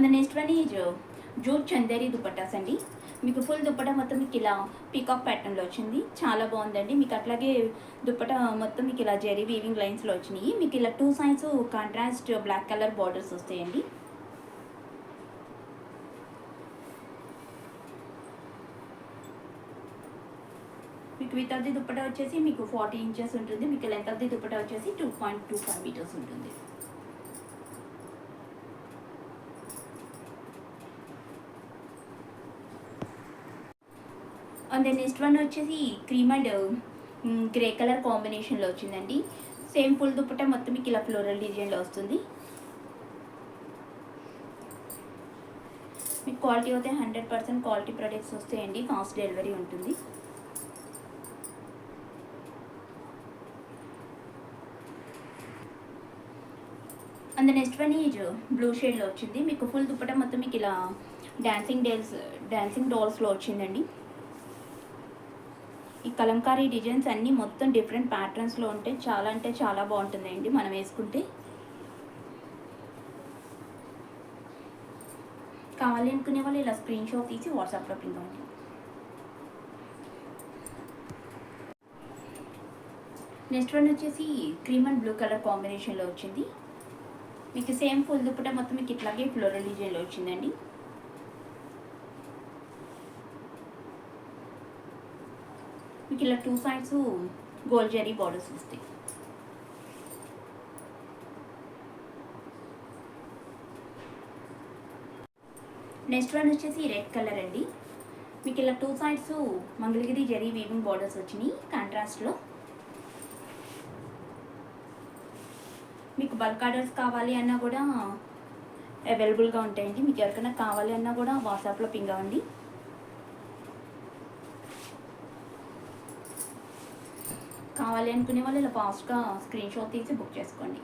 And next one is jute Chanderi dupattas అండి. మీకు full dupatta మొత్తం మీకు ఇలా పీకాక్ ప్యాటర్న్లో వచ్చింది, చాలా బాగుందండి. మీకు అట్లాగే దుపట్టా మొత్తం మీకు ఇలా జెరీ వీవింగ్ లైన్స్లో వచ్చినాయి. మీకు ఇలా two sides contrast black colour borders వస్తాయండి. మీకు విత్ ఆఫ్ ది దుపట్టా వచ్చేసి మీకు 40 ఇంచెస్ ఉంటుంది. మీకు లెంత్ ఆఫ్ ది దుపట్టా వచ్చేసి 2.25 మీటర్స్ ఉంటుంది. అండ్ దెన్ నెక్స్ట్ వన్ వచ్చేసి క్రీమ్ అండ్ గ్రే కలర్ కాంబినేషన్లో వచ్చిందండి. సేమ్ ఫుల్ దుపట్టా మొత్తం మీకు ఇలా ఫ్లోరల్ డిజైన్లో వస్తుంది. మీకు క్వాలిటీ అయితే 100% క్వాలిటీ ప్రొడక్ట్స్ వస్తాయండి. ఫాస్ట్ డెలివరీ ఉంటుంది. And next one is blue షేడ్లో వచ్చింది. మీకు ఫుల్ దుపట్టా మొత్తం మీకు ఇలా డాన్సింగ్ డాల్స్లో వచ్చిందండి. ఈ కలంకారీ డిజైన్స్ అన్నీ మొత్తం డిఫరెంట్ ప్యాటర్న్స్లో ఉంటాయి. చాలా అంటే చాలా బాగుంటుందండి మనం వేసుకుంటే. కావాలి అనుకునే వాళ్ళు ఇలా స్క్రీన్ షాట్ తీసి వాట్సాప్లో పింగ్ అవ్వండి. నెక్స్ట్ వన్ వచ్చేసి క్రీమ్ అండ్ బ్లూ కలర్ కాంబినేషన్లో వచ్చింది. మీకు సేమ్ ఫుల్ దుపట్టా మొత్తం మీకు ఇట్లాగే ఫ్లోరల్ డిజైన్లో వచ్చిందండి. మీకు ఇలా two sides gold zari borders వస్తాయి. నెక్స్ట్ వన్ వచ్చేసి రెడ్ కలర్ అండి. మీకు ఇలా two sides Mangalagiri zari weaving borders వచ్చినాయి కాంట్రాస్ట్లో. మీకు బల్క్ ఆర్డర్స్ కావాలి అన్నా కూడా అవైలబుల్గా ఉంటాయండి. మీకు ఎవరికైనా కావాలి అన్నా కూడా వాట్సాప్లో పింగ్ అవ్వండి. కావాలి అనుకునే వాళ్ళు ఇలా ఫాస్ట్గా స్క్రీన్ షాట్ తీసి బుక్ చేసుకోండి.